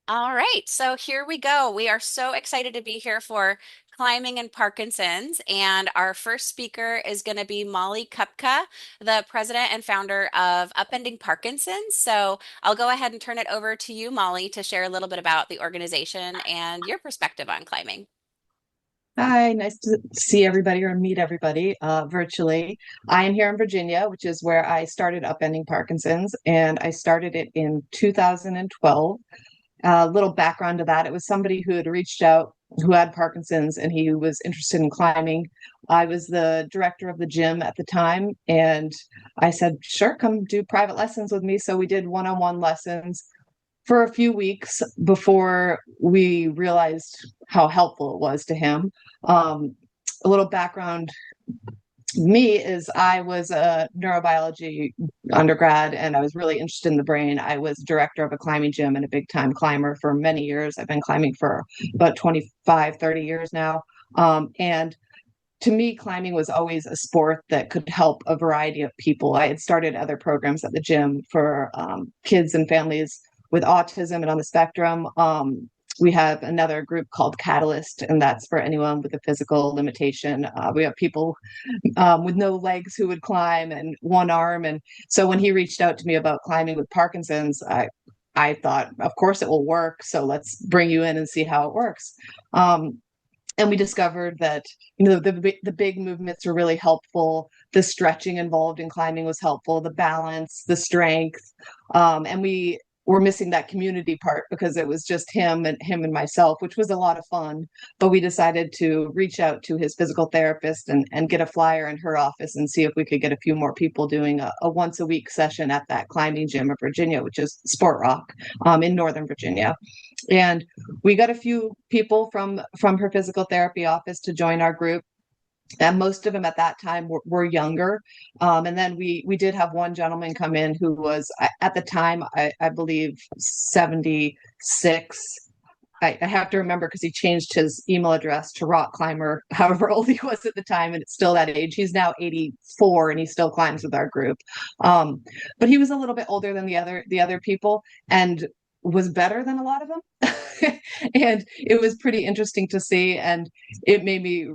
All right, so here we go. We are so excited to be here for Climbing and Parkinson's, and our first speaker is going to be Molly Kupka, the president and founder of Up ENDing Parkinson's. So I'll go ahead and turn it over to you, Molly, to share a little bit about the organization and your perspective on climbing. Hi, nice to see everybody or meet everybody virtually. I am here in Virginia, which is where I started Upending Parkinson's, and I started it in 2012. A little background to that, it was somebody who had reached out who had Parkinson's and he was interested in climbing. I was the director of the gym at the time, and I said, sure, come do private lessons with me. So we did one-on-one lessons for a few weeks before we realized how helpful it was to him. Um, a little background me is I was a neurobiology undergrad and I was really interested in the brain. I was director of a climbing gym and a big time climber for many years. I've been climbing for about 25, 30 years now. And to me, climbing was always a sport that could help a variety of people. I had started other programs at the gym for kids and families with autism and on the spectrum. We have another group called Catalyst, and that's for anyone with a physical limitation. We have people with no legs who would climb and one arm. And so when he reached out to me about climbing with Parkinson's, I thought, of course it will work. So let's bring you in and see how it works. And we discovered that the big movements were really helpful. The stretching involved in climbing was helpful, the balance, the strength. And we were missing that community part because it was just him and myself, which was a lot of fun. But we decided to reach out to his physical therapist and get a flyer in her office and see if we could get a few more people doing a once a week session at that climbing gym in Virginia, which is Sport Rock, in Northern Virginia. And we got a few people from her physical therapy office to join our group, and most of them at that time were younger. And then we did have one gentleman come in who was at the time I believe 76. I have to remember because he changed his email address to rock climber, however old he was at the time, and it's still that age. He's now 84 and he still climbs with our group. Um, but he was a little bit older than the other people and was better than a lot of them. And it was pretty interesting to see, and it made me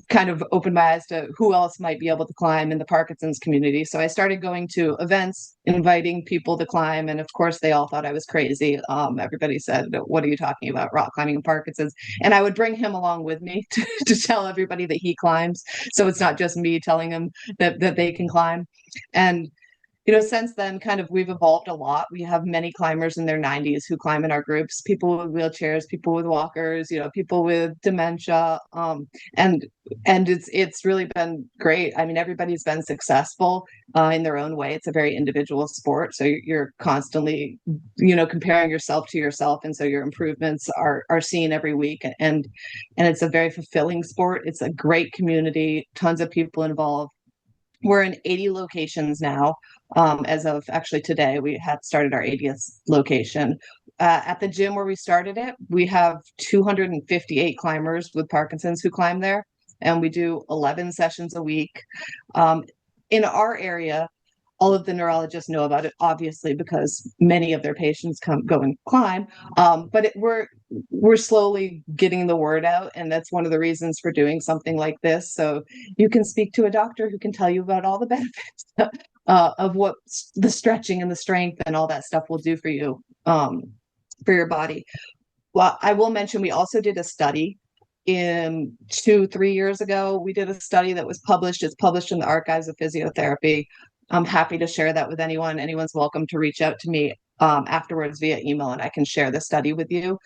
kind of open my eyes to who else might be able to climb in the Parkinson's community. So I started going to events, inviting people to climb, and of course, they all thought I was crazy. Everybody said, "What are you talking about, rock climbing and Parkinson's?" And I would bring him along with me to tell everybody that he climbs, so it's not just me telling them that they can climb. And since then, kind of we've evolved a lot. We have many climbers in their 90s who climb in our groups, people with wheelchairs, people with walkers, people with dementia. And it's really been great. I mean, everybody's been successful in their own way. It's a very individual sport. So you're constantly, comparing yourself to yourself. And so your improvements are seen every week. And it's a very fulfilling sport. It's a great community, tons of people involved. We're in 80 locations now. As of actually today, we had started our 80th location. At the gym where we started it, we have 258 climbers with Parkinson's who climb there, and we do 11 sessions a week. Um, in our area, all of the neurologists know about it, obviously, because many of their patients go and climb. But we're slowly getting the word out, and that's one of the reasons for doing something like this. So you can speak to a doctor who can tell you about all the benefits of what the stretching and the strength and all that stuff will do for your body. Well, I will mention we also did a study in 2, 3 years ago. We did a study that was published. It's published in the Archives of Physiotherapy. I'm happy to share that with anyone. Anyone's welcome to reach out to me afterwards via email, and I can share the study with you.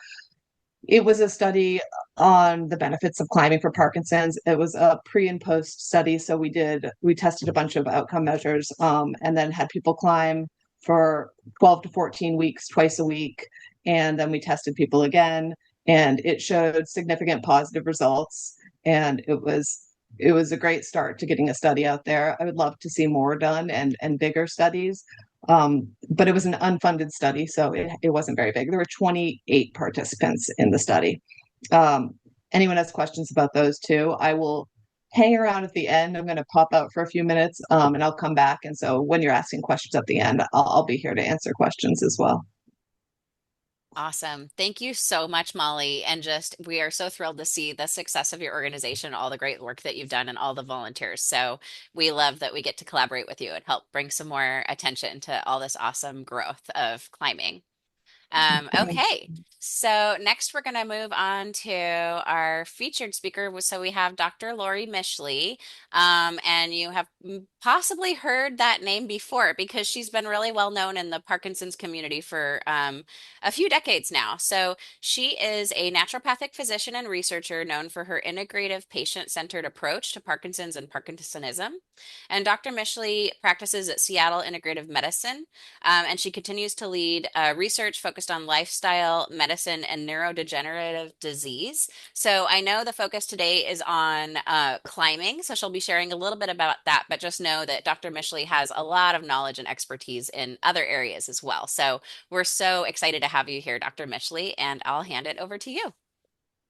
It was a study on the benefits of climbing for Parkinson's. It was a pre and post study. So we tested a bunch of outcome measures, and then had people climb for 12 to 14 weeks, twice a week. And then we tested people again, and it showed significant positive results. And it was a great start to getting a study out there. I would love to see more done and bigger studies. But it was an unfunded study, so it wasn't very big. There were 28 participants in the study. Um, Anyone has questions about those too, I will hang around at the end. I'm going to pop out for a few minutes, and I'll come back. And so when you're asking questions at the end, I'll be here to answer questions as well. Awesome. Thank you so much, Molly. And just, we are so thrilled to see the success of your organization, all the great work that you've done, and all the volunteers. So we love that we get to collaborate with you and help bring some more attention to all this awesome growth of climbing. Thanks. Okay, so next we're going to move on to our featured speaker. So we have Dr. Laurie Mischley, and you have possibly heard that name before because she's been really well known in the Parkinson's community for a few decades now. So she is a naturopathic physician and researcher known for her integrative, patient-centered approach to Parkinson's and Parkinsonism. And Dr. Mischley practices at Seattle Integrative Medicine, and she continues to lead research focused on lifestyle, medicine, and neurodegenerative disease. So I know the focus today is on climbing. So she'll be sharing a little bit about that, but just know that Dr. Mishley has a lot of knowledge and expertise in other areas as well. So we're so excited to have you here, Dr. Mishley, and I'll hand it over to you.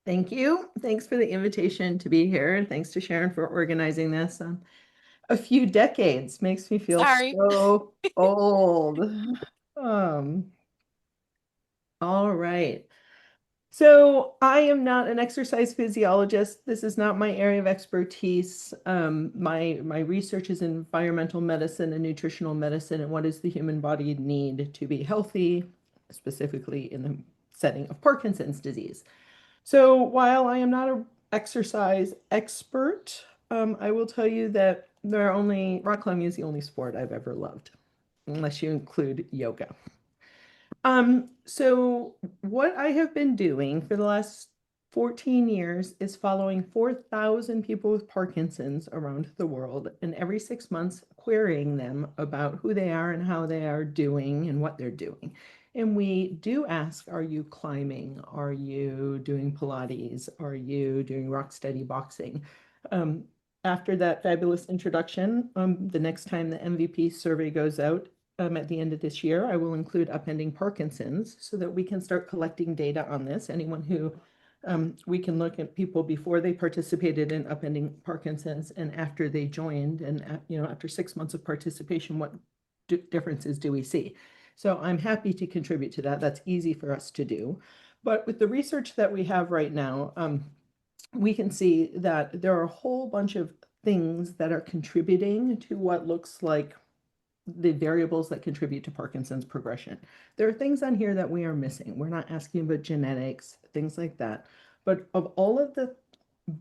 Thank you. Thanks for the invitation to be here. And thanks to Sharon for organizing this. A few decades makes me feel Sorry. so old. Um, all right. So I am not an exercise physiologist. This is not my area of expertise. My research is in environmental medicine and nutritional medicine and what does the human body need to be healthy, specifically in the setting of Parkinson's disease. So while I am not an exercise expert, I will tell you that rock climbing is the only sport I've ever loved, unless you include yoga. So what I have been doing for the last 14 years is following 4,000 people with Parkinson's around the world, and every 6 months querying them about who they are and how they are doing and what they're doing. And we do ask, are you climbing? Are you doing Pilates? Are you doing rock steady boxing? Um, After that fabulous introduction, the next time the MVP survey goes out, at the end of this year, I will include upending Parkinson's so that we can start collecting data on this. Anyone who we can look at people before they participated in upending Parkinson's and after they joined, and after 6 months of participation, what differences do we see? So I'm happy to contribute to that. That's easy for us to do. But with the research that we have right now, we can see that there are a whole bunch of things that are contributing to what looks like the variables that contribute to Parkinson's progression. There are things on here that we are missing. We're not asking about genetics, things like that. But of all of the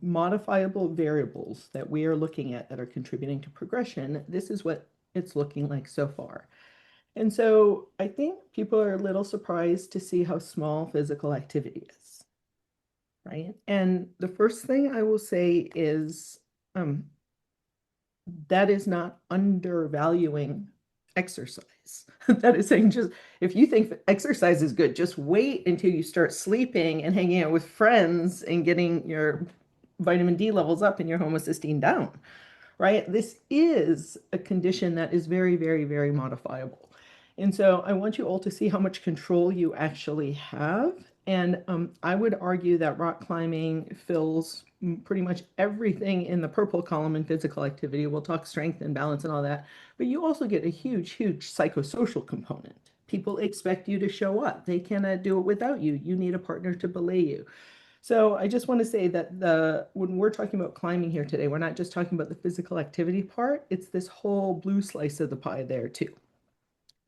modifiable variables that we are looking at that are contributing to progression, this is what it's looking like so far. And so I think people are a little surprised to see how small physical activity is, right? And the first thing I will say is that is not undervaluing exercise. That is saying, just if you think exercise is good, just wait until you start sleeping and hanging out with friends and getting your vitamin D levels up and your homocysteine down, right? This is a condition that is very, very, very modifiable. And so I want you all to see how much control you actually have. And I would argue that rock climbing fills pretty much everything in the purple column in physical activity. We'll talk strength and balance and all that. But you also get a huge, huge psychosocial component. People expect you to show up. They cannot do it without you. You need a partner to belay you. So I just want to say that when we're talking about climbing here today, we're not just talking about the physical activity part. It's this whole blue slice of the pie there too.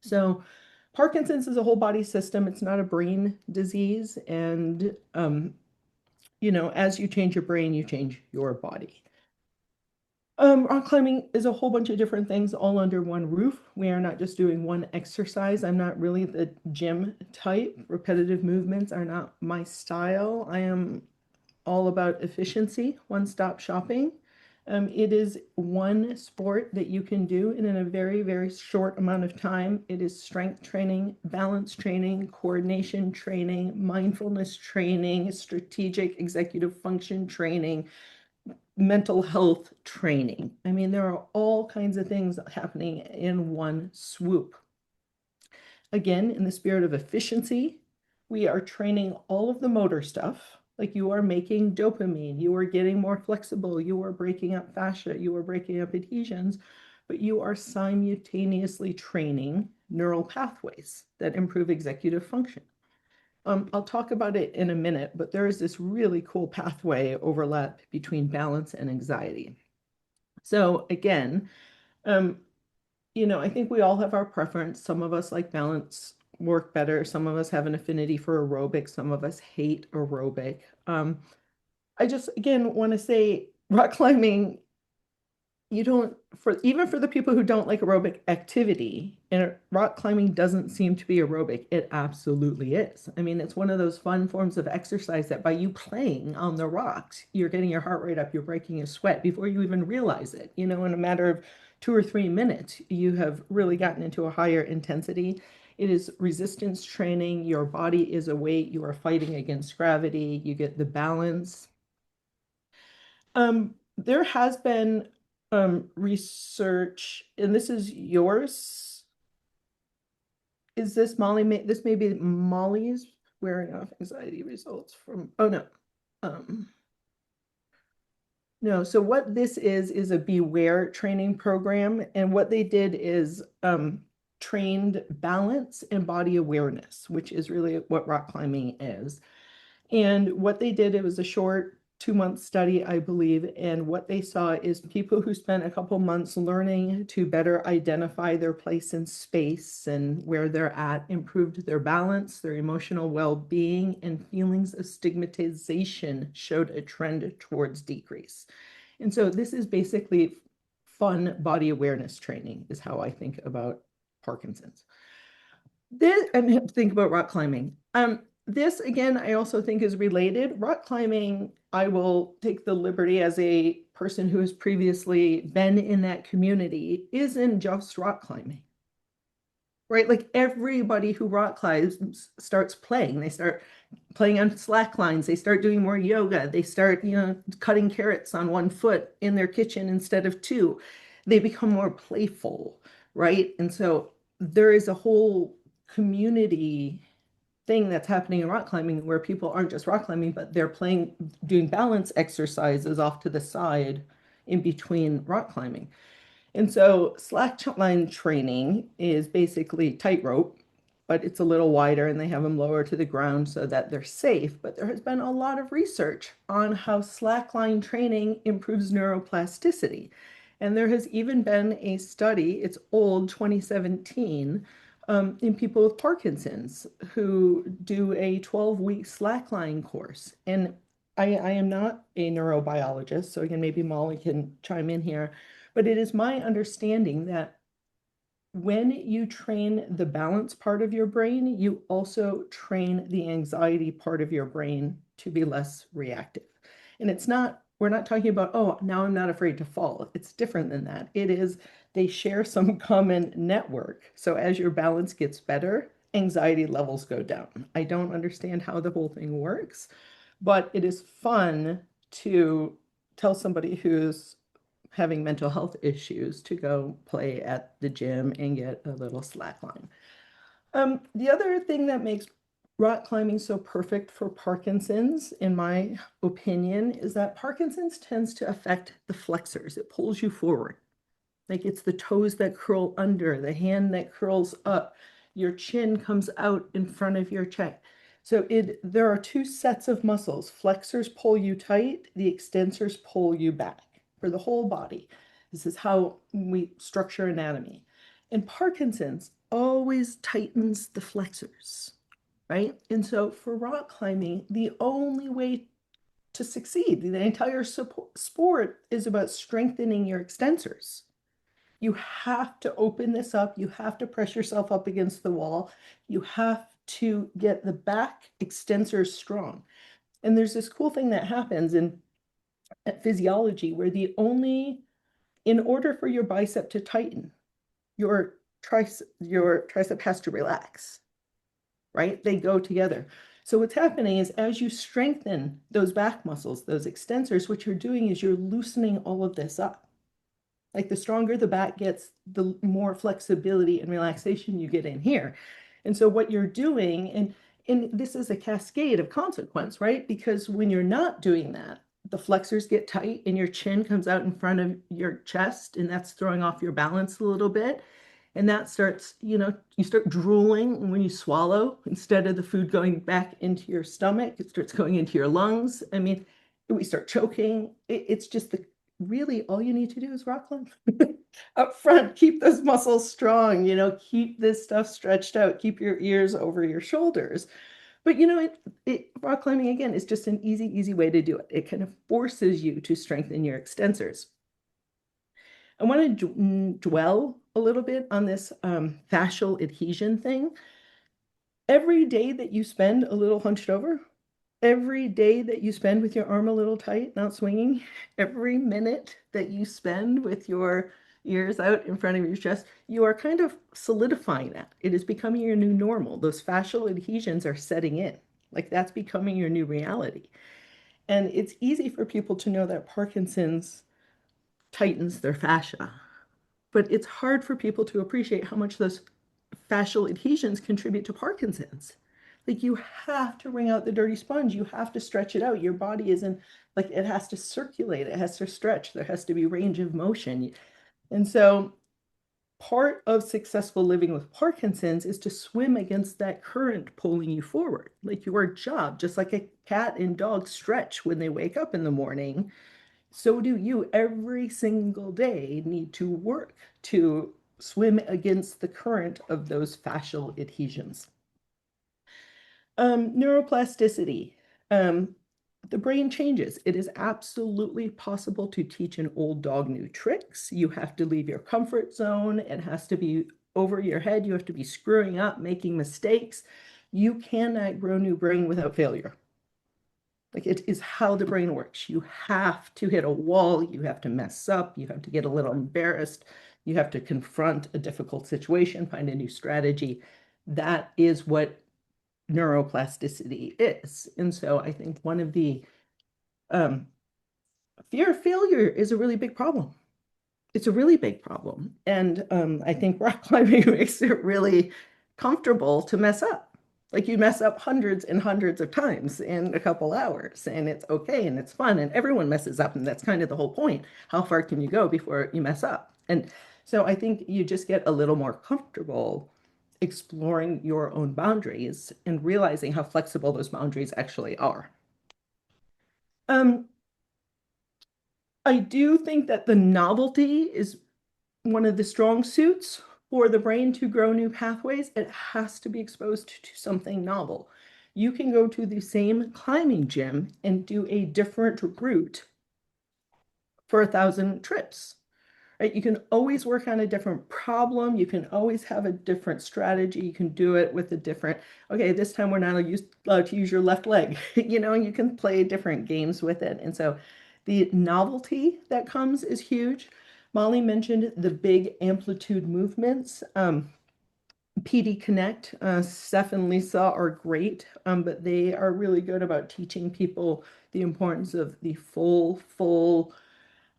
So Parkinson's is a whole body system. It's not a brain disease. And, as you change your brain, you change your body. Rock climbing is a whole bunch of different things all under one roof. We are not just doing one exercise. I'm not really the gym type. Repetitive movements are not my style. I am all about efficiency, one-stop shopping. It is one sport that you can do in a very, very short amount of time. It is strength training, balance training, coordination training, mindfulness training, strategic executive function training, mental health training. I mean, there are all kinds of things happening in one swoop. Again, in the spirit of efficiency, we are training all of the motor stuff. Like you are making dopamine, you are getting more flexible, you are breaking up fascia, you are breaking up adhesions, but you are simultaneously training neural pathways that improve executive function. I'll talk about it in a minute, but there is this really cool pathway overlap between balance and anxiety. So again, um, I think we all have our preference. Some of us like balance work better. Some of us have an affinity for aerobic. Some of us hate aerobic. I just, again, want to say rock climbing, you don't, for even for the people who don't like aerobic activity, and rock climbing doesn't seem to be aerobic. It absolutely is. I mean, it's one of those fun forms of exercise that by you playing on the rocks, you're getting your heart rate up, you're breaking a sweat before you even realize it. In a matter of 2 or 3 minutes, you have really gotten into a higher intensity. It is resistance training. Your body is a weight. You are fighting against gravity. You get the balance. There has been research, and this is yours. Is this Molly? This may be Molly's wearing off anxiety results from. Oh no, no. So what this is a Beware training program, and what they did is trained balance and body awareness, which is really what rock climbing is. And what they did, it was a short 2 month study, I believe. And what they saw is people who spent a couple months learning to better identify their place in space and where they're at, improved their balance, their emotional well-being, and feelings of stigmatization showed a trend towards decrease. And so this is basically fun body awareness training, is how I think about Parkinson's. This, and think about rock climbing. This again, I also think is related. Rock climbing, I will take the liberty as a person who has previously been in that community, isn't just rock climbing, right? Like everybody who rock climbs starts playing. They start playing on slack lines. They start doing more yoga. They start, cutting carrots on one foot in their kitchen instead of two. They become more playful, right? And so there is a whole community thing that's happening in rock climbing where people aren't just rock climbing, but they're doing balance exercises off to the side in between rock climbing. And so slackline training is basically tightrope, but it's a little wider and they have them lower to the ground so that they're safe. But there has been a lot of research on how slackline training improves neuroplasticity. And there has even been a study, it's old, 2017, in people with Parkinson's who do a 12-week slackline course. And I am not a neurobiologist, so again, maybe Molly can chime in here, but it is my understanding that when you train the balance part of your brain, you also train the anxiety part of your brain to be less reactive. And we're not talking about, oh, now I'm not afraid to fall. It's different than that. It is, they share some common network. So as your balance gets better, anxiety levels go down. I don't understand how the whole thing works, but it is fun to tell somebody who's having mental health issues to go play at the gym and get a little slackline. The other thing that makes rock climbing so perfect for Parkinson's, in my opinion, is that Parkinson's tends to affect the flexors. It pulls you forward. Like it's the toes that curl under, the hand that curls up, your chin comes out in front of your chest. So there are two sets of muscles. Flexors pull you tight, the extensors pull you back for the whole body. This is how we structure anatomy. And Parkinson's always tightens the flexors, right? And so for rock climbing, the only way to succeed, the entire sport is about strengthening your extensors. You have to open this up. You have to press yourself up against the wall. You have to get the back extensors strong. And there's this cool thing that happens in physiology where in order for your bicep to tighten, your tricep has to relax, right? They go together. So what's happening is as you strengthen those back muscles, those extensors, what you're doing is you're loosening all of this up. Like the stronger the back gets, the more flexibility and relaxation you get in here. And so what you're doing, and this is a cascade of consequence, right? Because when you're not doing that, the flexors get tight and your chin comes out in front of your chest, and that's throwing off your balance a little bit. And that starts, you start drooling when you swallow. Instead of the food going back into your stomach, it starts going into your lungs. I mean, we start choking. It's just really all you need to do is rock climb. Up front, keep those muscles strong, keep this stuff stretched out, keep your ears over your shoulders. But rock climbing again is just an easy way to do it. It kind of forces you to strengthen your extensors. I want to dwell a little bit on this fascial adhesion thing. Every day that you spend a little hunched over, every day that you spend with your arm a little tight, not swinging, every minute that you spend with your ears out in front of your chest, you are kind of solidifying that. It is becoming your new normal. Those fascial adhesions are setting in. Like that's becoming your new reality. And it's easy for people to know that Parkinson's tightens their fascia, but it's hard for people to appreciate how much those fascial adhesions contribute to Parkinson's. Like you have to wring out the dirty sponge. You have to stretch it out. Your body isn't like it has to circulate, it has to stretch, there has to be range of motion. And so part of successful living with Parkinson's is to swim against that current pulling you forward. Like your job, just like a cat and dog stretch when they wake up in the morning, so do you every single day need to work to swim against the current of those fascial adhesions. Neuroplasticity. Um, the brain changes. It is absolutely possible to teach an old dog new tricks. You have to leave your comfort zone. It has to be over your head. You have to be screwing up, making mistakes. You cannot grow new brain without failure. Like it is how the brain works. You have to hit a wall. You have to mess up. You have to get a little embarrassed. You have to confront a difficult situation, find a new strategy. That is what neuroplasticity is. And so I think one of the um, fear of failure is a really big problem. It's a really big problem. And I think rock climbing makes it really comfortable to mess up. Like you mess up hundreds and hundreds of times in a couple hours, and it's okay and it's fun, and everyone messes up. And that's kind of the whole point. How far can you go before you mess up? And so I think you just get a little more comfortable exploring your own boundaries and realizing how flexible those boundaries actually are. Um, I do think that the novelty is one of the strong suits for the brain to grow new pathways. It has to be exposed to something novel. You can go to the same climbing gym and do a different route for 1,000 trips. Right? You can always work on a different problem. You can always have a different strategy. You can do it with a different, okay, this time we're not allowed to use your left leg. You can play different games with it. And so the novelty that comes is huge. Molly mentioned the big amplitude movements. PD Connect, Steph and Lisa are great, but they are really good about teaching people the importance of the full.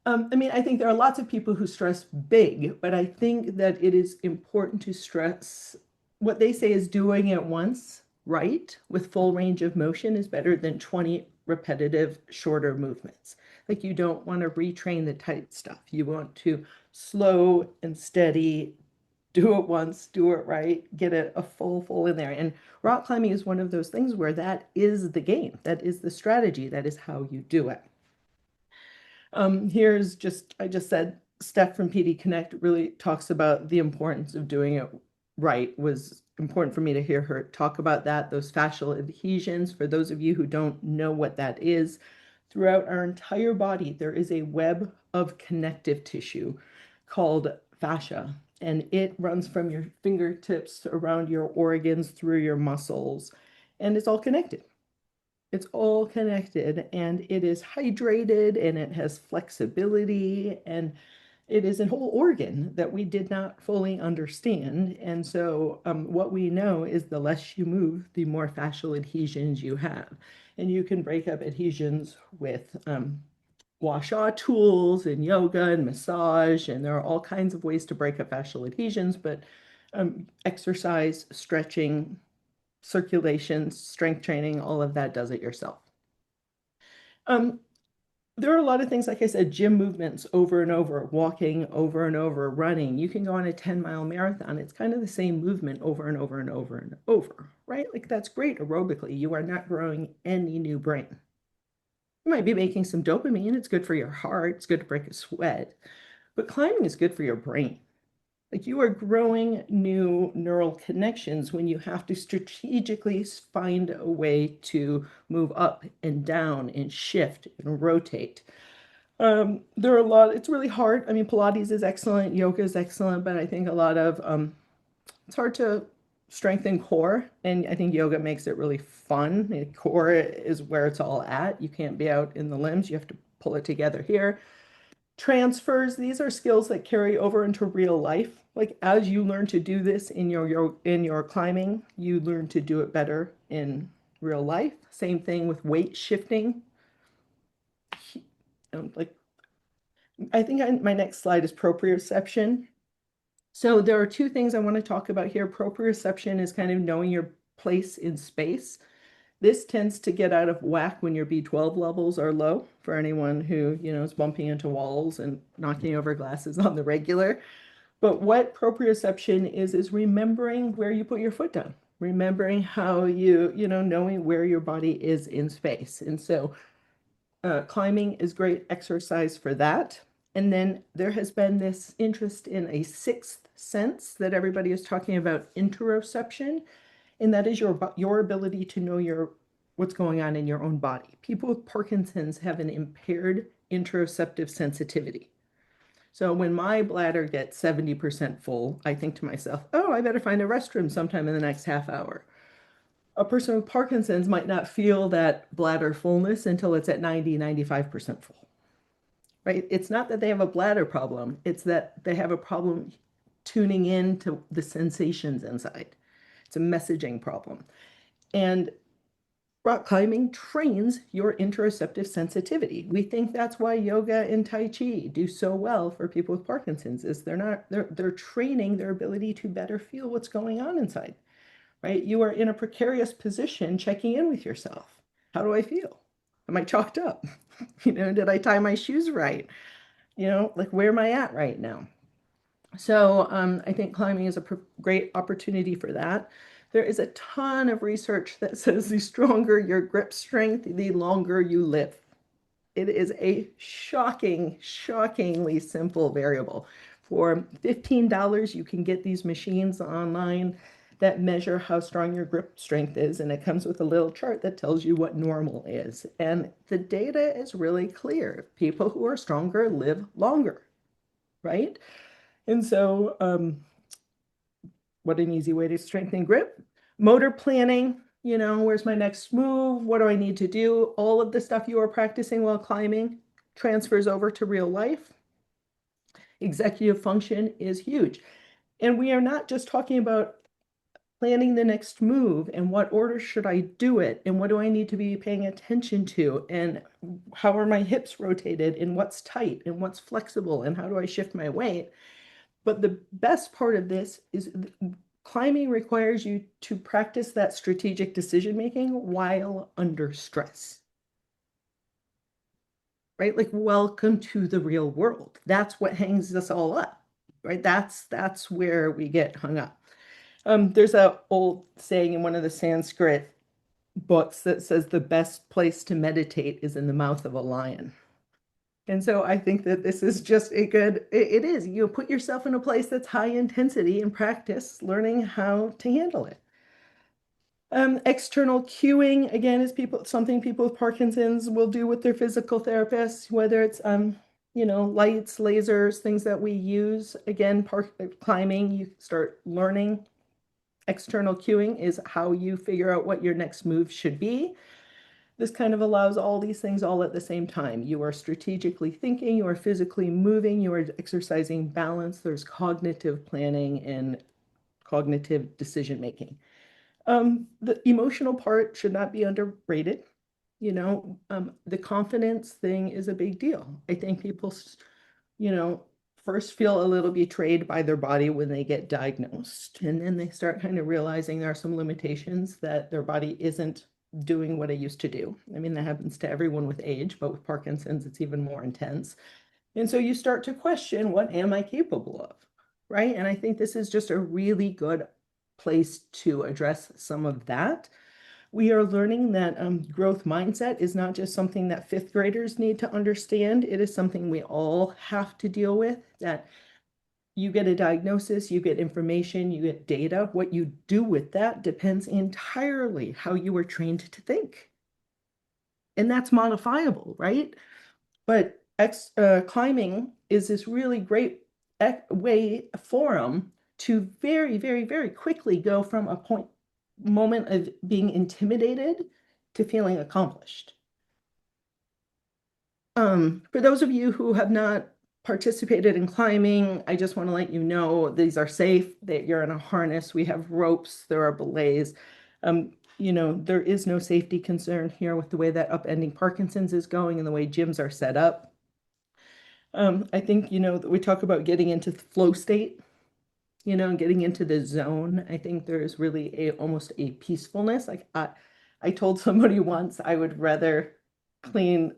I mean, I think there are lots of people who stress big, but I think that it is important to stress what they say is doing it once right with full range of motion is better than 20 repetitive shorter movements. Like you don't want to retrain the tight stuff. You want to slow and steady, do it once, do it right, get a full in there. And rock climbing is one of those things where that is the game, that is the strategy, that is how you do it. I just said, Steph from PD Connect really talks about the importance of doing it right. Was important for me to hear her talk about that, those fascial adhesions. For those of you who don't know what that is, throughout our entire body, there is a web of connective tissue called fascia, and it runs from your fingertips around your organs through your muscles, and it's all connected. It's all connected and it is hydrated and it has flexibility and it is a whole organ that we did not fully understand. And so, what we know is the less you move, the more fascial adhesions you have. And you can break up adhesions with gua sha tools and yoga and massage. And there are all kinds of ways to break up fascial adhesions, but exercise, stretching, circulation, strength training, all of that does it yourself. Um, there are a lot of things, like I said, gym movements over and over, walking over and over, running. You can go on a 10-mile marathon. It's kind of the same movement over and over and over and over, right? Like that's great aerobically. You are not growing any new brain. You might be making some dopamine. It's good for your heart. It's good to break a sweat. But climbing is good for your brain. Like you are growing new neural connections when you have to strategically find a way to move up and down and shift and rotate. There are a lot, it's really hard. I mean, Pilates is excellent, yoga is excellent, but I think a lot of it's hard to strengthen core, and I think yoga makes it really fun. The core is where it's all at. You can't be out in the limbs, you have to pull it together here. Transfers, these are skills that carry over into real life. Like as you learn to do this in your climbing, you learn to do it better in real life. Same thing with weight shifting. Like I think my next slide is proprioception. So there are two things I want to talk about here. Proprioception is kind of knowing your place in space. This tends to get out of whack when your B12 levels are low for anyone who, is bumping into walls and knocking over glasses on the regular. But what proprioception is remembering where you put your foot down, remembering how knowing where your body is in space. And so climbing is great exercise for that. And then there has been this interest in a sixth sense that everybody is talking about, interoception, and that is your ability to know what's going on in your own body. People with Parkinson's have an impaired interoceptive sensitivity. So when my bladder gets 70% full, I think to myself, oh, I better find a restroom sometime in the next half hour. A person with Parkinson's might not feel that bladder fullness until it's at 90, 95% full, right? It's not that they have a bladder problem, it's that they have a problem tuning in to the sensations inside. It's a messaging problem. And rock climbing trains your interoceptive sensitivity. We think that's why yoga and Tai Chi do so well for people with Parkinson's, is they're training their ability to better feel what's going on inside, right? You are in a precarious position checking in with yourself. How do I feel? Am I chalked up? Did I tie my shoes right? Like where am I at right now? So I think climbing is a great opportunity for that. There is a ton of research that says the stronger your grip strength, the longer you live. It is a shockingly simple variable. For $15, you can get these machines online that measure how strong your grip strength is, and it comes with a little chart that tells you what normal is. And the data is really clear. People who are stronger live longer, right? And so, what an easy way to strengthen grip. Motor planning, where's my next move? What do I need to do? All of the stuff you are practicing while climbing transfers over to real life. Executive function is huge. And we are not just talking about planning the next move and what order should I do it and what do I need to be paying attention to and how are my hips rotated and what's tight and what's flexible and how do I shift my weight. But the best part of this is climbing requires you to practice that strategic decision making while under stress. Right? Like, welcome to the real world. That's what hangs us all up, right? That's where we get hung up. There's an old saying in one of the Sanskrit books that says the best place to meditate is in the mouth of a lion. And so I think that this is just it is, you put yourself in a place that's high intensity and practice learning how to handle it. External cueing, again, is something people with Parkinson's will do with their physical therapists, whether it's, lights, lasers, things that we use. Again, climbing, you start learning. External cueing is how you figure out what your next move should be. This kind of allows all these things all at the same time. You are strategically thinking, you are physically moving, you are exercising balance. There's cognitive planning and cognitive decision making. The emotional part should not be underrated. The confidence thing is a big deal. I think people, first feel a little betrayed by their body when they get diagnosed, and then they start kind of realizing there are some limitations that their body isn't doing what I used to do. I mean, that happens to everyone with age, but with Parkinson's, it's even more intense. And so you start to question, what am I capable of? Right. And I think this is just a really good place to address some of that. We are learning that growth mindset is not just something that fifth graders need to understand. It is something we all have to deal with, that you get a diagnosis, you get information, you get data. What you do with that depends entirely how you were trained to think. And that's modifiable, right? But climbing is this really great forum to very, very, very quickly go from a moment of being intimidated to feeling accomplished. For those of you who have not participated in climbing, I just want to let you know these are safe, that you're in a harness. We have ropes, there are belays. There is no safety concern here with the way that upending Parkinson's is going and the way gyms are set up. I think, that we talk about getting into the flow state, getting into the zone. I think there's really almost a peacefulness. Like I told somebody once I would rather clean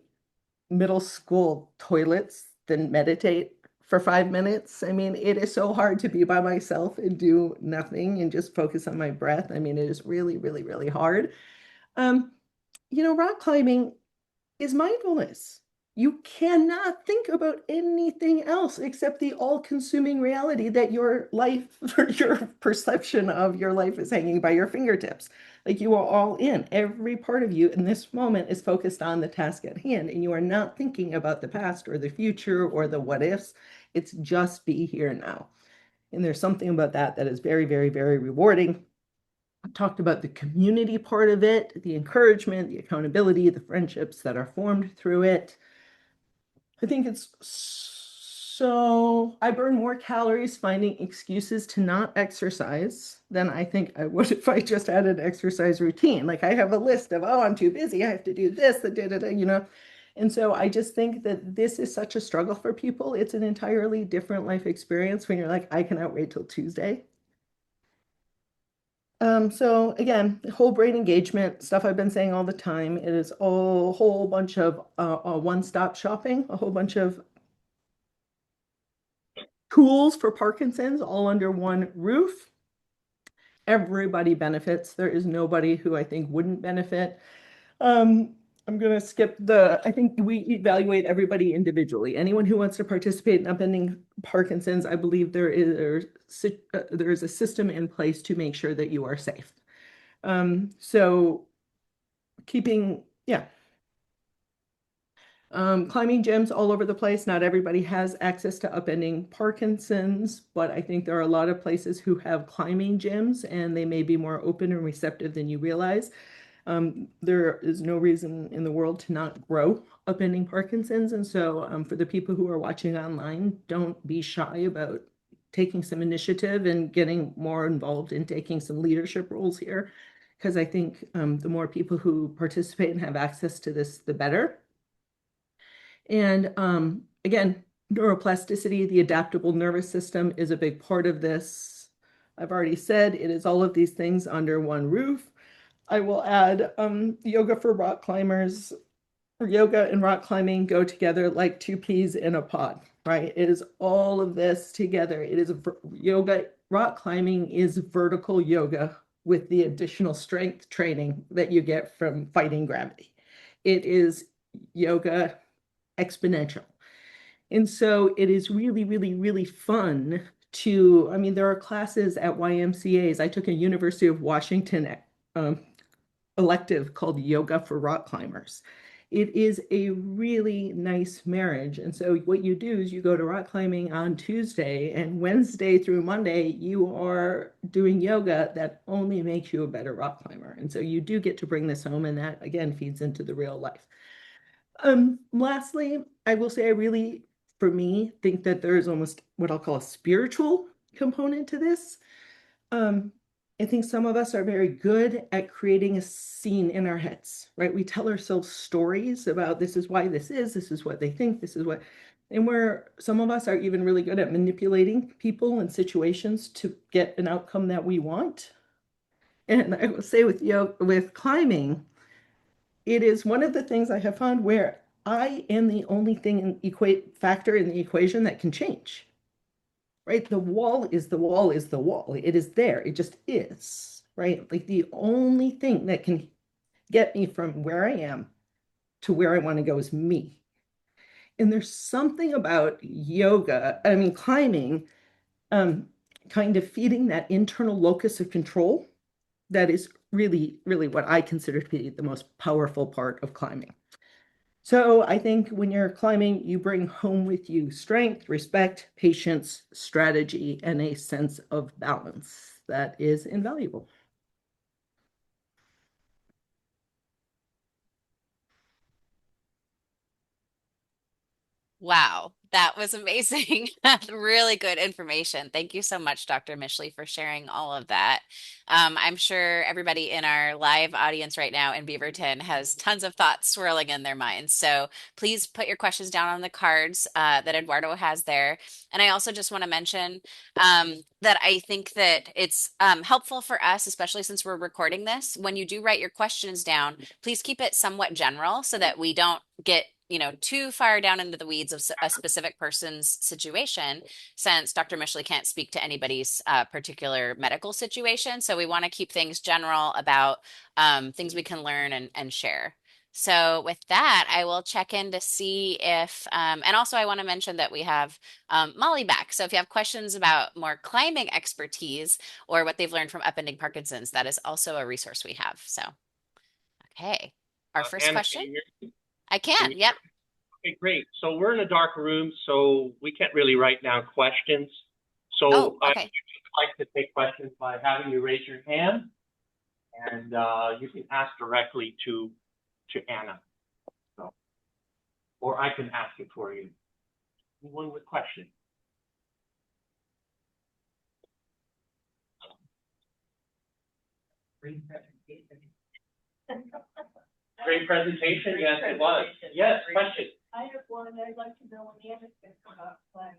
middle school toilets than meditate for 5 minutes. I mean, it is so hard to be by myself and do nothing and just focus on my breath. I mean, it is really, really, really hard. Um, Rock climbing is mindfulness. You cannot think about anything else except the all-consuming reality that your life, your perception of your life is hanging by your fingertips. Like, you are all in. Every part of you in this moment is focused on the task at hand, and you are not thinking about the past or the future or the what ifs. It's just be here now. And there's something about that that is very, very, very rewarding. I talked about the community part of it, the encouragement, the accountability, the friendships that are formed through it. I think it's so I burn more calories finding excuses to not exercise than I think I would if I just had an exercise routine. Like, I have a list of, oh, I'm too busy, I have to do this, the da da da. And so I just think that this is such a struggle for people. It's an entirely different life experience when you're like, I cannot wait till Tuesday. So again, whole brain engagement, stuff I've been saying all the time. It is a whole bunch of one-stop shopping, a whole bunch of tools for Parkinson's all under one roof. Everybody benefits. There is nobody who I think wouldn't benefit. I'm going to skip I think we evaluate everybody individually. Anyone who wants to participate in upending Parkinson's, I believe there is a system in place to make sure that you are safe. So climbing gyms all over the place. Not everybody has access to upending Parkinson's, but I think there are a lot of places who have climbing gyms and they may be more open and receptive than you realize. There is no reason in the world to not grow upending Parkinson's. And so for the people who are watching online, don't be shy about taking some initiative and getting more involved in taking some leadership roles here. Because I think the more people who participate and have access to this, the better. And again, neuroplasticity, the adaptable nervous system is a big part of this. I've already said it is all of these things under one roof. I will add yoga for rock climbers. Yoga and rock climbing go together like two peas in a pod, right? It is all of this together. It is yoga. Rock climbing is vertical yoga with the additional strength training that you get from fighting gravity. It is yoga exponential. And so it is really, really, really fun there are classes at YMCA's. I took a University of Washington elective called Yoga for Rock Climbers. It is a really nice marriage. And so what you do is you go to rock climbing on Tuesday, and Wednesday through Monday, you are doing yoga that only makes you a better rock climber. And so you do get to bring this home, and that again feeds into the real life. Lastly, I will say I really, for me, think that there is almost what I'll call a spiritual component to this. I think some of us are very good at creating a scene in our heads, right? We tell ourselves stories about this is why this is what they think, and where some of us are even really good at manipulating people and situations to get an outcome that we want. And I will say with climbing, it is one of the things I have found where I am the only thing in factor in the equation that can change. Right? The wall is the wall is the wall. It is there. It just is. Right? Like the only thing that can get me from where I am to where I want to go is me. And there's something about climbing, um, kind of feeding that internal locus of control that is really, really what I consider to be the most powerful part of climbing. So I think when you're climbing, you bring home with you strength, respect, patience, strategy, and a sense of balance that is invaluable. Wow, that was amazing. Really good information. Thank you so much, Dr. Mischley, for sharing all of that. I'm sure everybody in our live audience right now in Beaverton has tons of thoughts swirling in their minds. So please put your questions down on the cards that Eduardo has there. And I also just want to mention that I think that it's helpful for us, especially since we're recording this. When you do write your questions down, please keep it somewhat general so that we don't get too far down into the weeds of a specific person's situation, since Dr. Mishley can't speak to anybody's particular medical situation. So we want to keep things general about things we can learn and share. So with that, I will check in to see if, and also I want to mention that we have Molly back. So if you have questions about more climbing expertise or what they've learned from upending Parkinson's, that is also a resource we have. So, okay. Our first Anna, can question. you hear me? I Can can. you Yep. Okay, great. So we're in a dark room, so we can't really write down questions. Oh, So I okay. would like to take questions by having you raise your hand, and you can ask directly to Anna. So, or I can ask it for you. Anyone with questions? Great presentation. Yes, it was. Yes, question. I have one. I'd like to know when Anna's going to come out playing.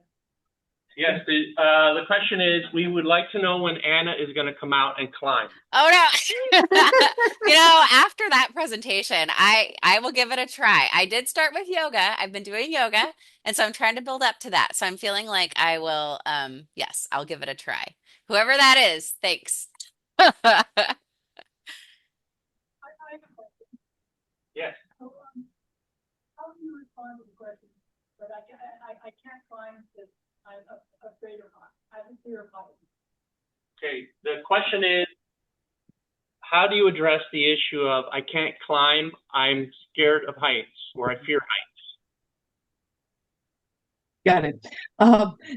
Yes, the question is, we would like to know when Anna is going to come out and climb. Oh no. After that presentation, I will give it a try. I did start with yoga. I've been doing yoga, and so I'm trying to build up to that. So I'm feeling like I will yes, I'll give it a try. Whoever that is, thanks. I have a question. Yes. So, how do you respond to the question? But I can't climb because I'm afraid of heights. I have a fear of heights. Okay. The question is, how do you address the issue of I can't climb, I'm scared of heights, or I fear heights? Got it.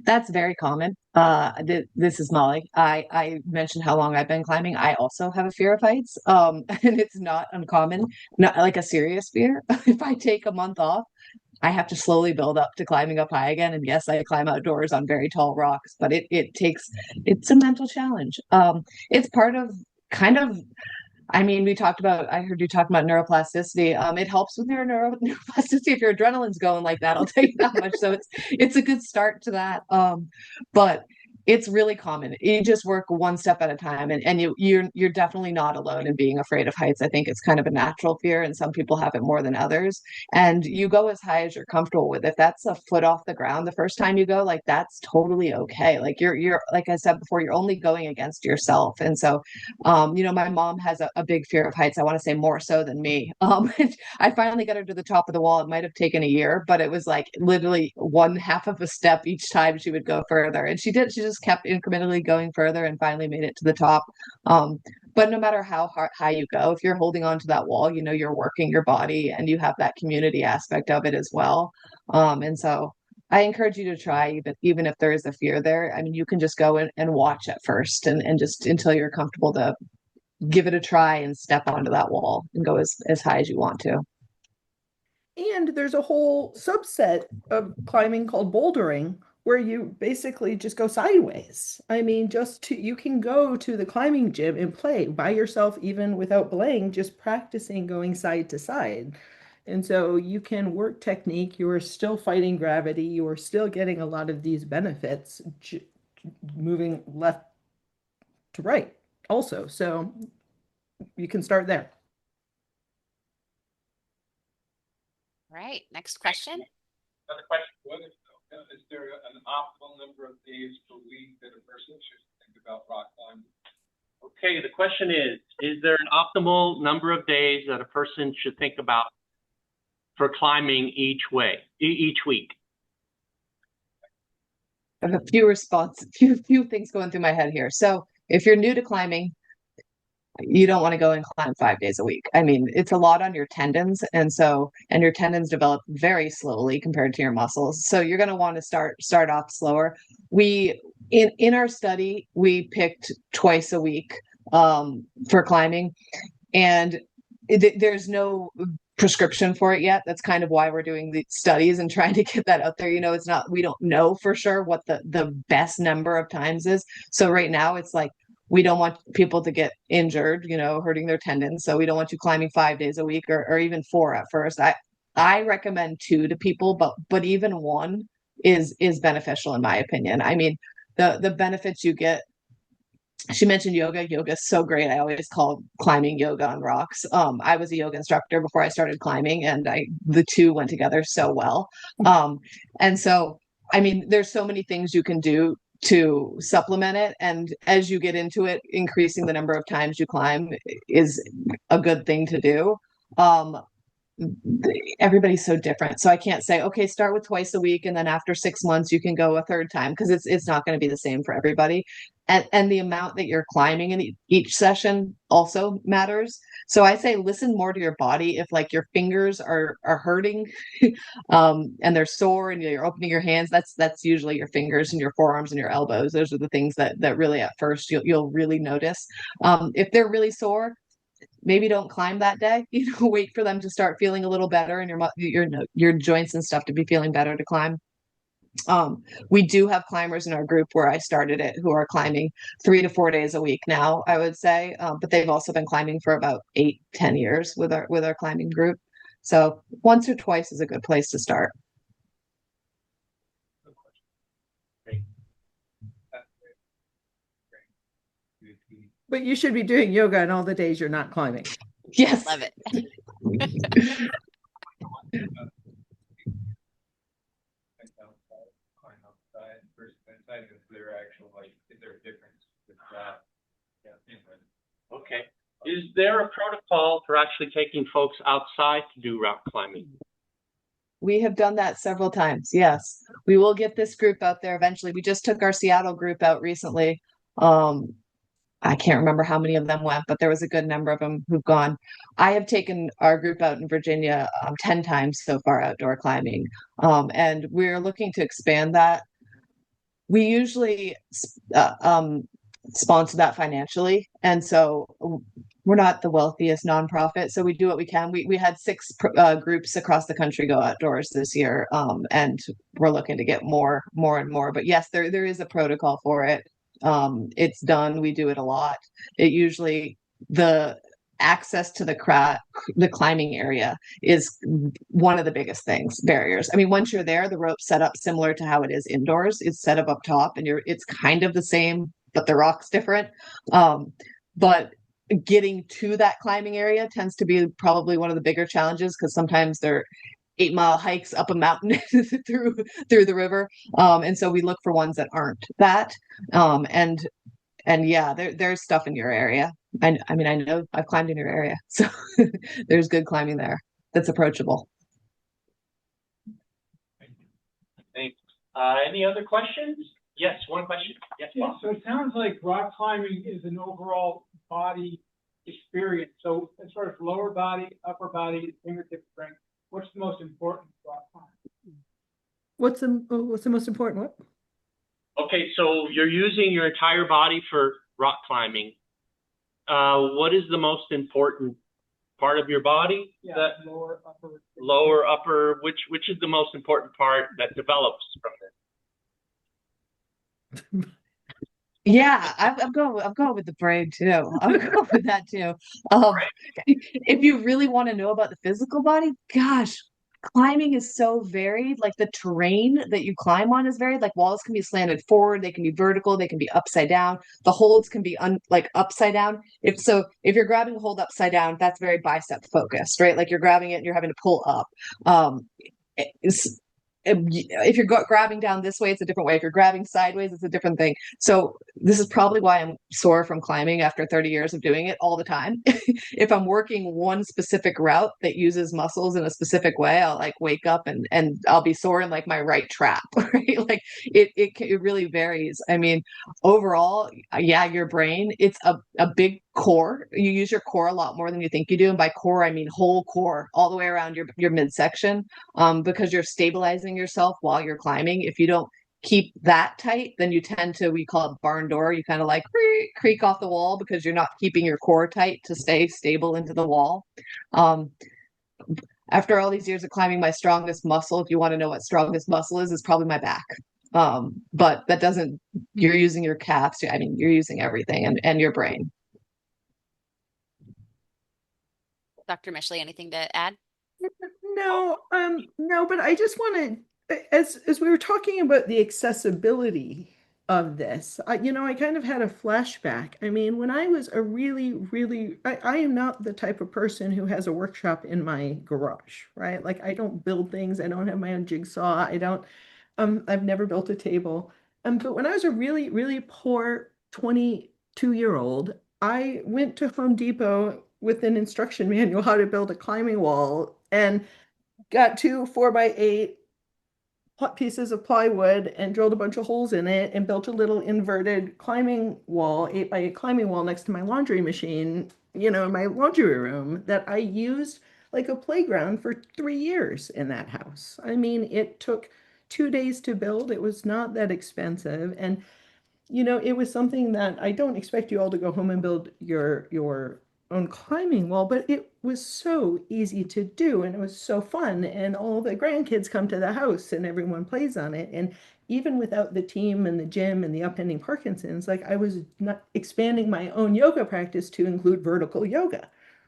That's very common. This is Molly. I mentioned how long I've been climbing. I also have a fear of heights. And it's not uncommon, not like a serious fear. If I take a month off, I have to slowly build up to climbing up high again. And yes, I climb outdoors on very tall rocks, but it's a mental challenge. It's part of kind of I mean, I heard you talk about neuroplasticity. It helps with your neuroplasticity if your adrenaline's going like that. I'll tell you that much. So it's a good start to that. But it's really common. You just work one step at a time, and you're definitely not alone in being afraid of heights. I think it's kind of a natural fear, and some people have it more than others. And you go as high as you're comfortable with. If that's a foot off the ground the first time you go, like that's totally okay. Like you're like I said before, you're only going against yourself. And so my mom has a big fear of heights. I want to say more so than me. I finally got her to the top of the wall. It might have taken a year, but it was like literally one half of a step each time she would go further. And she did. She just kept incrementally going further and finally made it to the top. Um, but no matter how high you go, if you're holding on to that wall, you're working your body and you have that community aspect of it as well. And so I encourage you to try, even if there is a fear there. I mean, you can just go and watch at first and just until you're comfortable to give it a try and step onto that wall and go as high as you want to. And there's a whole subset of climbing called bouldering where you basically just go sideways. I mean, you can go to the climbing gym and play by yourself, even without belaying, just practicing going side to side. And so you can work technique, you are still fighting gravity, you are still getting a lot of these benefits moving left to right also. So you can start there. Right. Next question. Another question. Is there an optimal number of days per week that a person should think about rock climbing? Okay, the question is there an optimal number of days that a person should think about for climbing each week? I have a few things going through my head here. So if you're new to climbing, you don't want to go and climb 5 days a week. I mean, it's a lot on your tendons, and your tendons develop very slowly compared to your muscles. So you're going to want to start off slower. We in our study, we picked twice a week for climbing, and there's no prescription for it yet. That's kind of why we're doing the studies and trying to get that out there. It's not, we don't know for sure what the best number of times is. So right now it's like, we don't want people to get injured, hurting their tendons. So we don't want you climbing 5 days a week or even 4 at first. I recommend 2 to people, but even 1 is beneficial in my opinion. I mean, the benefits you get. She mentioned yoga. Yoga is so great. I always call climbing yoga on rocks. I was a yoga instructor before I started climbing, and the two went together so well. And so, I mean, there's so many things you can do to supplement it. And as you get into it, increasing the number of times you climb is a good thing to do. Everybody's so different. So I can't say, okay, start with twice a week, and then after 6 months, you can go a third time, because it's not going to be the same for everybody. And the amount that you're climbing in each session also matters. So I say, listen more to your body. If like your fingers are hurting, and they're sore, and you're opening your hands, that's usually your fingers and your forearms and your elbows. Those are the things that really at first you'll really notice. If they're really sore, maybe don't climb that day. Wait for them to start feeling a little better, and your joints and stuff to be feeling better to climb. We do have climbers in our group where I started it who are climbing 3 to 4 days a week now, I would say, but they've also been climbing for about 8-10 years with our climbing group. So once or twice is a good place to start. But you should be doing yoga on all the days you're not climbing. Yes. Love it. Okay. Is there a protocol for actually taking folks outside to do rock climbing? We have done that several times. Yes, we will get this group out there eventually. We just took our Seattle group out recently. I can't remember how many of them went, but there was a good number of them who've gone. I have taken our group out in Virginia 10 times so far outdoor climbing, and we're looking to expand that. We usually sponsor that financially, and so we're not the wealthiest nonprofit, so we do what we can. We had 6 groups across the country go outdoors this year, and we're looking to get more and more. But yes, there is a protocol for it. It's done. We do it a lot. It usually, the access to the climbing area is one of the biggest barriers. I mean, once you're there, the rope's set up similar to how it is indoors. It's set up top, and it's kind of the same, but the rock's different. But getting to that climbing area tends to be probably one of the bigger challenges, because sometimes they're 8-mile hikes up a mountain through the river. And so we look for ones that aren't that. And yeah, there's stuff in your area. I mean, I know I've climbed in your area, so there's good climbing there that's approachable. Thanks. Any other questions? Yes, one question. Yes, Yeah, so it sounds like rock climbing is an overall body experience. So as far as lower body, upper body, fingertip strength, what's the most important rock climbing? What's the most important? What? Okay, so you're using your entire body for rock climbing. What is the most important part of your body? Yeah, lower, upper. Lower, upper. Which is the most important part that develops from this? Yeah, I'm going with the brain too. I'm going with that too. If you really want to know about the physical body, gosh, climbing is so varied. Like the terrain that you climb on is varied. Like walls can be slanted forward, they can be vertical, they can be upside down. The holds can be like upside down. If you're grabbing a hold upside down, that's very bicep focused, right? Like you're grabbing it and you're having to pull up. It's, if you're grabbing down this way, it's a different way. If you're grabbing sideways, it's a different thing. So this is probably why I'm sore from climbing after 30 years of doing it all the time. If I'm working one specific route that uses muscles in a specific way, I'll like wake up and I'll be sore in like my right trap, right? Like it really varies. I mean, overall, yeah, your brain, it's a big core. You use your core a lot more than you think you do. And by core, I mean whole core, all the way around your midsection, because you're stabilizing yourself while you're climbing. If you don't keep that tight, then you tend to, we call it barn door. You kind of like creak off the wall because you're not keeping your core tight to stay stable into the wall. Um, After all these years of climbing, my strongest muscle, if you want to know what strongest muscle is probably my back. But that doesn't, you're using your calves. I mean, you're using everything and your brain. Dr. Mischley, anything to add? No, but I just want to, as we were talking about the accessibility of this, I kind of had a flashback. I mean, when I was a I am not the type of person who has a workshop in my garage, right? Like I don't build things. I don't have my own jigsaw. I've never built a table. But when I was a really poor 22-year-old, I went to Home Depot with an instruction manual how to build a climbing wall and got two 4x8 pieces of plywood and drilled a bunch of holes in it and built a little inverted climbing wall, 8x8 climbing wall next to my laundry machine, in my laundry room that I used like a playground for 3 years in that house. I mean, it took 2 days to build. It was not that expensive. And it was something that I don't expect you all to go home and build your own climbing wall, but it was so easy to do and it was so fun. And all the grandkids come to the house and everyone plays on it. And even without the team and the gym and the upending Parkinson's, like I was not expanding my own yoga practice to include vertical yoga,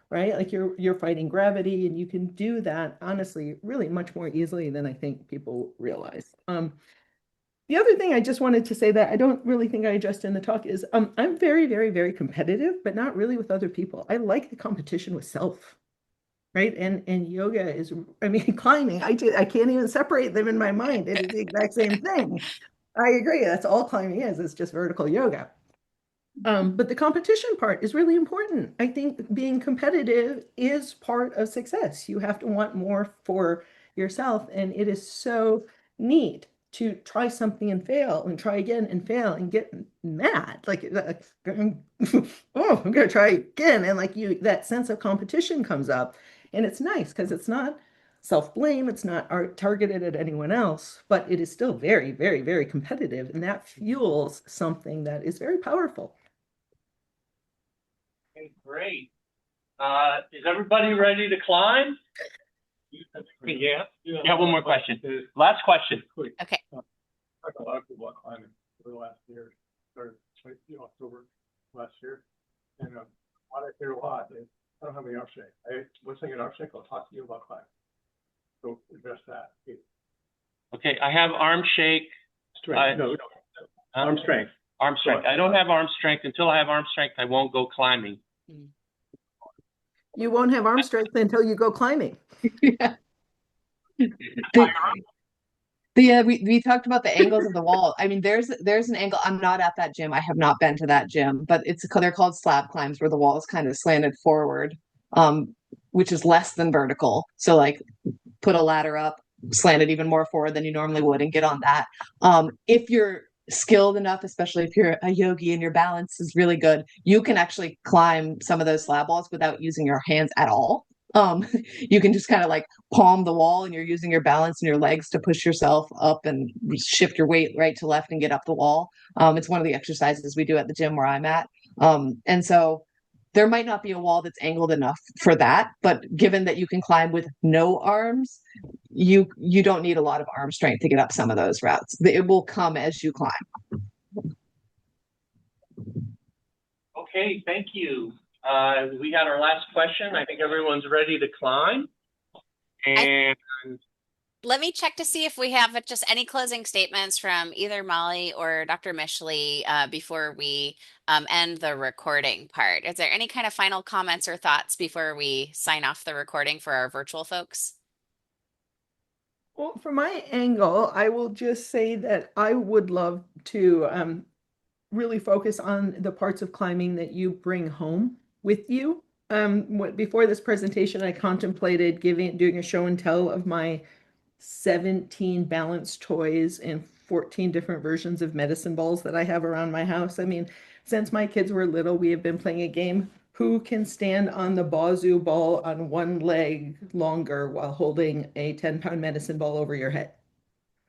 right? Like you're fighting gravity and you can do that honestly really much more easily than I think people realize. The other thing I just wanted to say that I don't really think I addressed in the talk is I'm very competitive, but not really with other people. I like the competition with self, right? And yoga is, I mean, climbing, I can't even separate them in my mind. It is the exact same thing. I agree. That's all climbing is. It's just vertical yoga. But the competition part is really important. I think being competitive is part of success. You have to want more for yourself, and it is so neat to try something and fail and try again and fail and get mad. Like, oh, I'm gonna try again. And like that sense of competition comes up. And it's nice because it's not self-blame, it's not targeted at anyone else, but it is still very competitive. And that fuels something that is very powerful. Okay, great. Is everybody ready to climb? Yeah. Yeah, one more question. Last question. Okay. Talked a lot of people about climbing over the last year, started October last year. And what I hear a lot is, I don't have any arm strength. Once I get arm strength, I'll talk to you about climbing. So address that. Okay, I have arm shake. Strength. Arm strength. Arm strength. I don't have arm strength. Until I have arm strength, I won't go climbing. You won't have arm strength until you go climbing. Yeah. We talked about the angles of the wall. I mean, there's an angle. I'm not at that gym. I have not been to that gym, but they're called slab climbs where the wall is kind of slanted forward, which is less than vertical. So like put a ladder up, slant it even more forward than you normally would, and get on that. If you're skilled enough, especially if you're a yogi and your balance is really good, you can actually climb some of those slab walls without using your hands at all. You can just kind of like palm the wall and you're using your balance and your legs to push yourself up and shift your weight right to left and get up the wall. It's one of the exercises we do at the gym where I'm at. And so there might not be a wall that's angled enough for that, but given that you can climb with no arms, you don't need a lot of arm strength to get up some of those routes. It will come as you climb. Okay, thank you. We had our last question. I think everyone's ready to climb. I And Let me check to see if we have just any closing statements from either Molly or Dr. Mischley before we end the recording part. Is there any kind of final comments or thoughts before we sign off the recording for our virtual folks? Well, from my angle, I will just say that I would love to really focus on the parts of climbing that you bring home with you. Before this presentation, I contemplated doing a show and tell of my 17 balance toys and 14 different versions of medicine balls that I have around my house. I mean, since my kids were little, we have been playing a game. Who can stand on the bazoo ball on one leg longer while holding a 10-pound medicine ball over your head?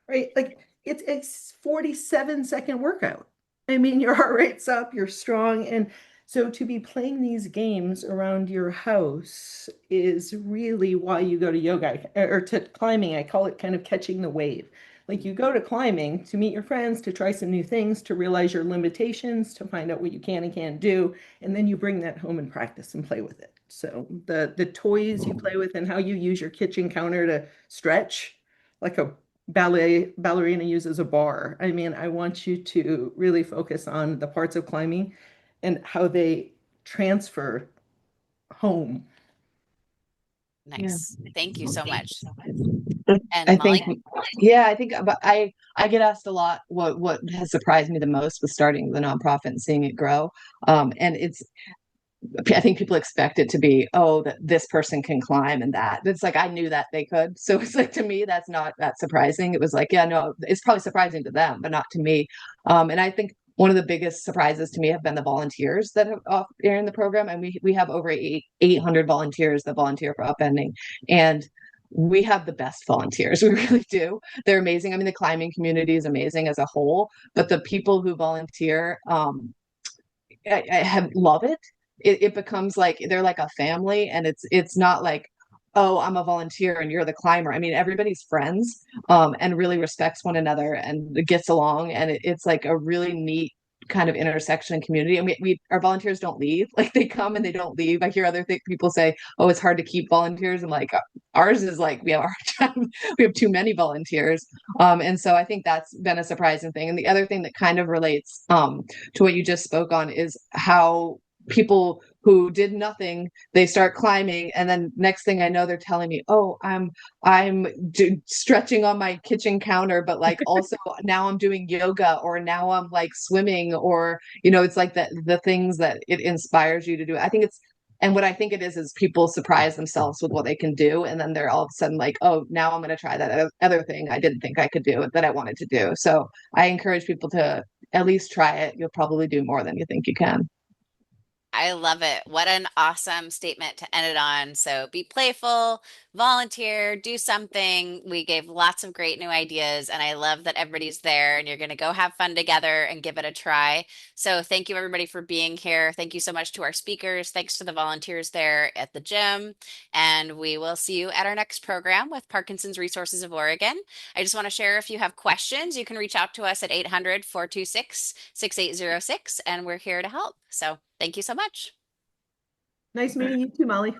Right? Like it's a 47-second workout. I mean, your heart rate's up, you're strong. And so to be playing these games around your house is really why you go to yoga or to climbing. I call it kind of catching the wave. Like you go to climbing to meet your friends, to try some new things, to realize your limitations, to find out what you can and can't do, and then you bring that home and practice and play with it. So the toys you play with and how you use your kitchen counter to stretch like a ballerina uses a bar. I mean, I want you to really focus on the parts of climbing and how they transfer home. Yeah. Nice. Thank you so much. I And think, Molly? yeah, I think, but I get asked a lot what has surprised me the most with starting the nonprofit and seeing it grow. And I think people expect it to be, oh, that this person can climb and that. It's like I knew that they could. So it's like to me, that's not that surprising. It was like, yeah, no, it's probably surprising to them, but not to me. And I think one of the biggest surprises to me have been the volunteers that are in the program. And we have over 800 volunteers that volunteer for upending. And we have the best volunteers. We really do. They're amazing. I mean, the climbing community is amazing as a whole, but the people who volunteer, I have love it. It becomes like they're like a family, and it's not like, oh, I'm a volunteer and you're the climber. I mean, everybody's friends, and really respects one another and gets along, and it's like a really neat kind of intersection community. And we our volunteers don't leave. Like they come and they don't leave. I hear people say, oh, it's hard to keep volunteers. I'm like, ours is like we have a hard time. We have too many volunteers. And so I think that's been a surprising thing. And the other thing that kind of relates to what you just spoke on is how people who did nothing, they start climbing, and then next thing I know they're telling me, oh, I'm stretching on my kitchen counter, but like also now I'm doing yoga, or now I'm like swimming, or it's like the things that it inspires you to do. I think it's And what I think it is people surprise themselves with what they can do, and then they're all of a sudden like, oh, now I'm going to try that other thing I didn't think I could do that I wanted to do. So I encourage people to at least try it. You'll probably do more than you think you can. I love it. What an awesome statement to end it on. So be playful, volunteer, do something. We gave lots of great new ideas, and I love that everybody's there and you're going to go have fun together and give it a try. So thank you, everybody, for being here. Thank you so much to our speakers. Thanks to the volunteers there at the gym. And we will see you at our next program with Parkinson's Resources of Oregon. I just want to share, if you have questions, you can reach out to us at 800-426-6806, and we're here to help. So thank you so much. Nice meeting you too, Molly.